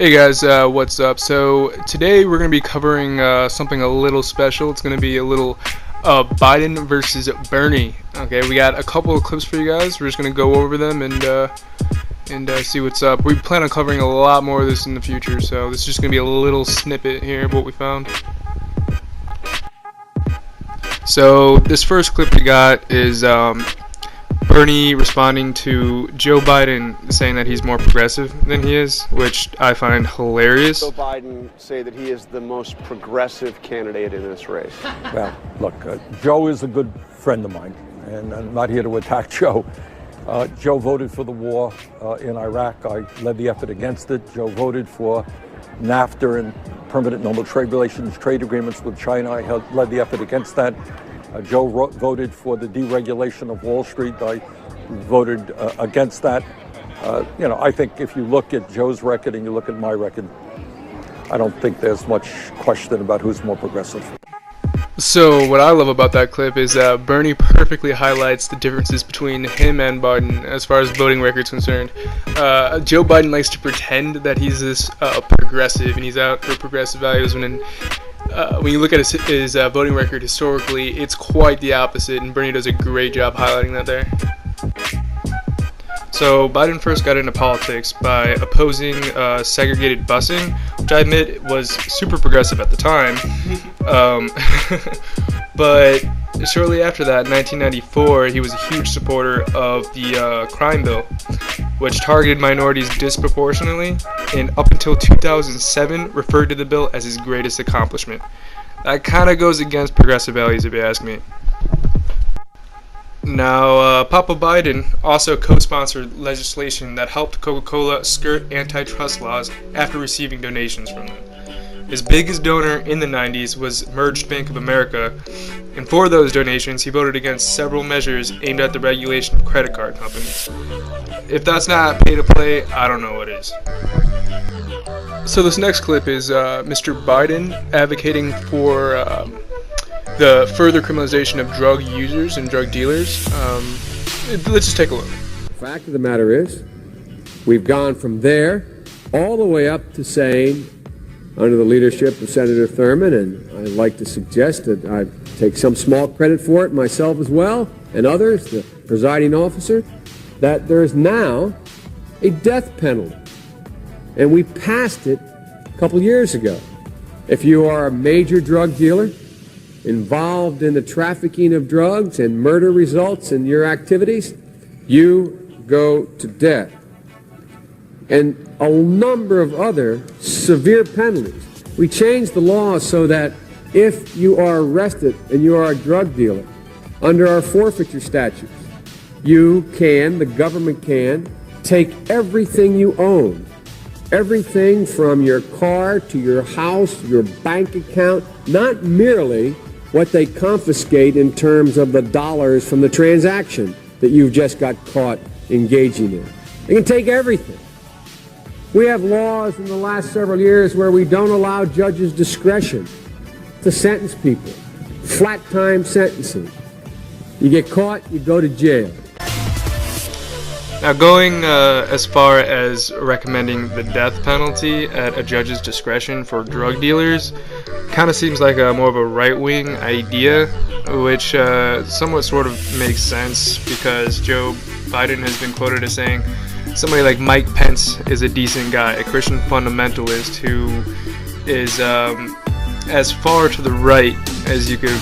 Hey guys, what's up? So today we're going to be covering something a little special. It's going to be a little Biden versus Bernie. Okay, we got a couple of clips for you guys. We're just going to go over them and see what's up. We plan on covering a lot more of this in the future, so this is just going to be a little snippet here of what we found. So this first clip we got is Bernie responding to Joe Biden saying that he's more progressive than he is, which I find hilarious. Joe Biden say that he is the most progressive candidate in this race. Well, look, Joe is a good friend of mine, and I'm not here to attack Joe. Joe voted for the war in Iraq. I led the effort against it. Joe voted for NAFTA and permanent normal trade relations, trade agreements with China. I led the effort against that. Joe voted for the deregulation of Wall Street. I voted against that. I think if you look at Joe's record and you look at my record, I don't think there's much question about who's more progressive. So what I love about that clip is that Bernie perfectly highlights the differences between him and Biden as far as voting record's concerned. Joe Biden likes to pretend that he's this progressive and he's out for progressive values when you look at his voting record historically, it's quite the opposite, and Bernie does a great job highlighting that there. So Biden first got into politics by opposing segregated busing, which I admit was super progressive at the time. But shortly after that, in 1994, he was a huge supporter of the crime bill, which targeted minorities disproportionately, and up until 2007 referred to the bill as his greatest accomplishment. That kind of goes against progressive values, if you ask me. Now, Papa Biden also co-sponsored legislation that helped Coca-Cola skirt antitrust laws after receiving donations from them. His biggest donor in the 90s was Merged Bank of America, and for those donations, he voted against several measures aimed at the regulation of credit card companies. If that's not pay to play, I don't know what is. So this next clip is Mr. Biden advocating for the further criminalization of drug users and drug dealers. Let's just take a look. The fact of the matter is, we've gone from there all the way up to saying, under the leadership of Senator Thurmond, and I'd like to suggest that I take some small credit for it myself as well, and others, the presiding officer, that there is now a death penalty. And we passed it a couple years ago. If you are a major drug dealer involved in the trafficking of drugs and murder results in your activities, you go to death. And a number of other severe penalties. We changed the law so that if you are arrested and you are a drug dealer, under our forfeiture statutes, the government can, take everything you own. Everything from your car to your house, your bank account, not merely what they confiscate in terms of the dollars from the transaction that you've just got caught engaging in. They can take everything. We have laws in the last several years where we don't allow judges discretion to sentence people. Flat time sentencing. You get caught, you go to jail. Now, going as far as recommending the death penalty at a judge's discretion for drug dealers kind of seems like more of a right-wing idea, which somewhat sort of makes sense because Joe Biden has been quoted as saying somebody like Mike Pence is a decent guy, a Christian fundamentalist who is as far to the right as you could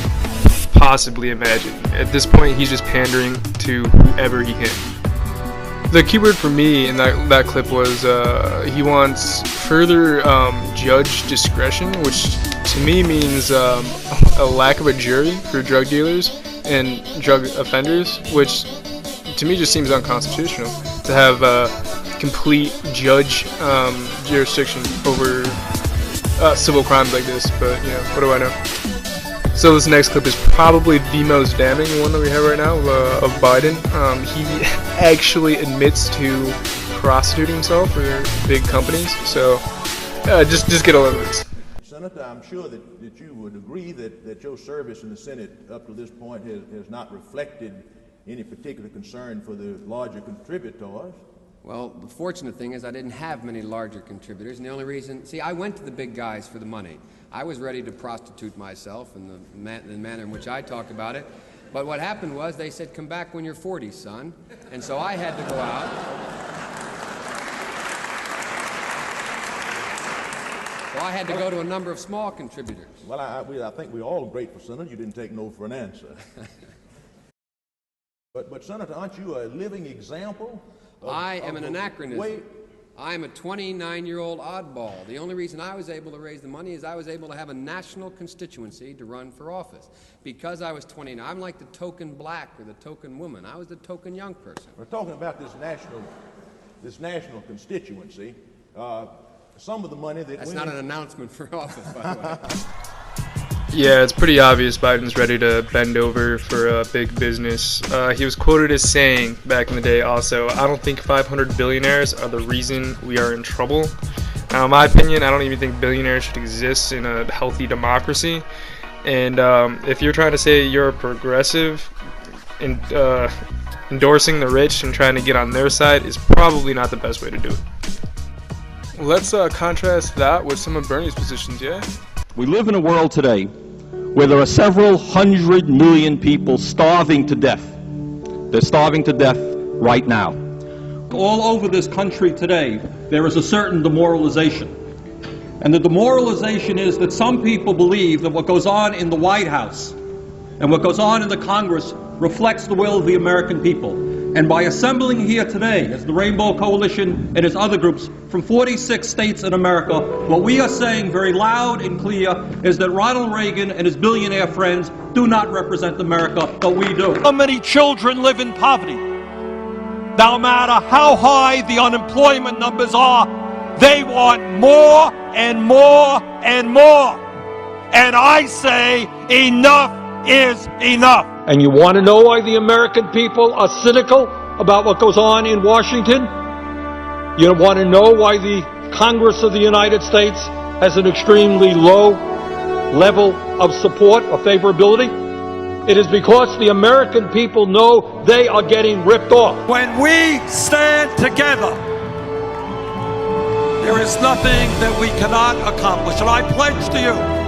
possibly imagine. At this point, he's just pandering to whoever he can. The keyword for me in that clip was he wants further judge discretion, which to me means a lack of a jury for drug dealers and drug offenders, which to me just seems unconstitutional to have complete judge jurisdiction over civil crimes like this. But what do I know? So this next clip is probably the most damning one that we have right now of Biden. He actually admits to prostituting himself for big companies. So just get a load of this. Senator, I'm sure that you would agree that your service in the Senate up to this point has not reflected any particular concern for the larger contributors. Well, the fortunate thing is I didn't have many larger contributors, and the only reason, see, I went to the big guys for the money. I was ready to prostitute myself in the manner in which I talk about it, but what happened was they said, come back when you're 40, son, and so I had to go out. So I had to go to a number of small contributors. Well, I think we're all grateful, Senator. You didn't take no for an answer. But Senator, aren't you a living example? I am an anachronism. I'm a 29-year-old oddball. The only reason I was able to raise the money is I was able to have a national constituency to run for office. Because I was 29, I'm like the token black or the token woman. I was the token young person. We're talking about this national constituency. Some of the money that That's not an announcement for office, by the way. Yeah, it's pretty obvious Biden's ready to bend over for big business. He was quoted as saying back in the day also, I don't think 500 billionaires are the reason we are in trouble. Now, in my opinion, I don't even think billionaires should exist in a healthy democracy. And if you're trying to say you're a progressive, and endorsing the rich and trying to get on their side is probably not the best way to do it. Let's contrast that with some of Bernie's positions, yeah? We live in a world today where there are several 100 million people starving to death. They're starving to death right now. All over this country today, there is a certain demoralization. And the demoralization is that some people believe that what goes on in the White House and what goes on in the Congress reflects the will of the American people. And by assembling here today, as the Rainbow Coalition and as other groups from 46 states in America, what we are saying very loud and clear is that Ronald Reagan and his billionaire friends do not represent America, but we do. How many children live in poverty? No matter how high the unemployment numbers are, they want more and more and more. And I say enough is enough. And you want to know why the American people are cynical about what goes on in Washington? You want to know why the Congress of the United States has an extremely low level of support or favorability? It is because the American people know they are getting ripped off. When we stand together, there is nothing that we cannot accomplish. And I pledge to you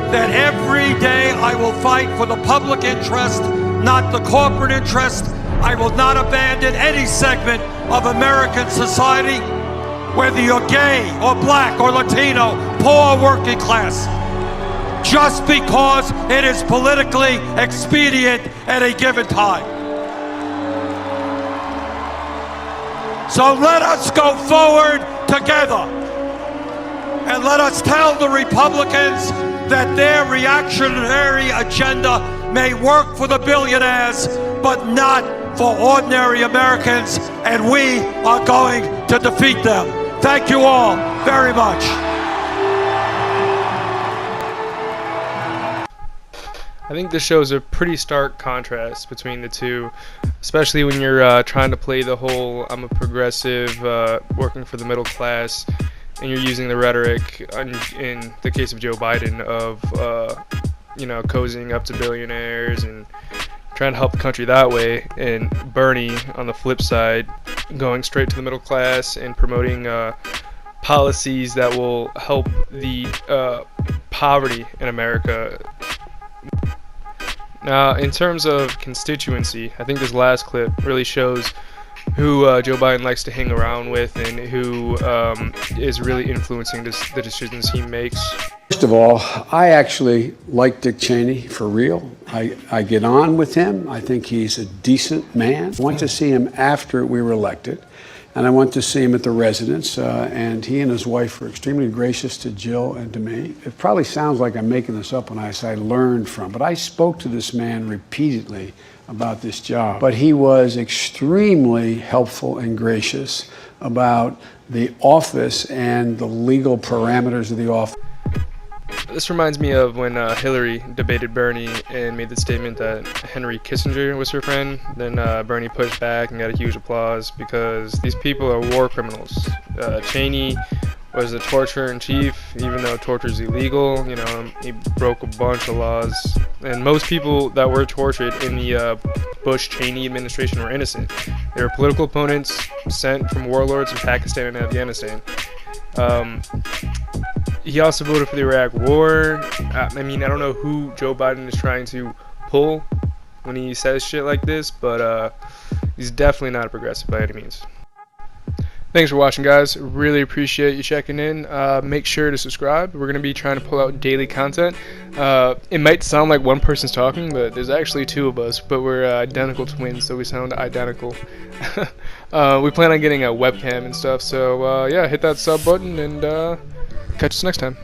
that every day I will fight for the public interest, not the corporate interest. I will not abandon any segment of American society, whether you're gay or black or Latino, poor or working class, just because it is politically expedient at a given time. So let us go forward together and let us tell the Republicans that their reactionary agenda may work for the billionaires, but not for ordinary Americans, and we are going to defeat them. Thank you all very much. I think this shows a pretty stark contrast between the two, especially when you're trying to play the whole I'm a progressive, working for the middle class, and you're using the rhetoric in the case of Joe Biden of cozying up to billionaires and trying to help the country that way, and Bernie on the flip side going straight to the middle class and promoting policies that will help the poverty in America. Now, in terms of constituency, I think this last clip really shows who Joe Biden likes to hang around with and who is really influencing the decisions he makes. First of all, I actually like Dick Cheney for real. I get on with him. I think he's a decent man. I went to see him after we were elected, and I went to see him at the residence, and he and his wife were extremely gracious to Jill and to me. It probably sounds like I'm making this up when I say I learned from, but I spoke to this man repeatedly about this job. But he was extremely helpful and gracious about the office and the legal parameters of the office. This reminds me of when Hillary debated Bernie and made the statement that Henry Kissinger was her friend. Then Bernie pushed back and got a huge applause because these people are war criminals. Cheney was a torturer in chief, even though torture is illegal. You know, he broke a bunch of laws, and most people that were tortured in the Bush-Cheney administration were innocent. They were political opponents sent from warlords in Pakistan and Afghanistan. He also voted for the Iraq War. I mean, I don't know who Joe Biden is trying to pull when he says shit like this, but he's definitely not a progressive by any means. Thanks for watching, guys. Really appreciate you checking in. Make sure to subscribe. We're going to be trying to pull out daily content. It might sound like one person's talking, but there's actually two of us, but we're identical twins, so we sound identical. We plan on getting a webcam and stuff, so yeah, hit that sub button and catch us next time.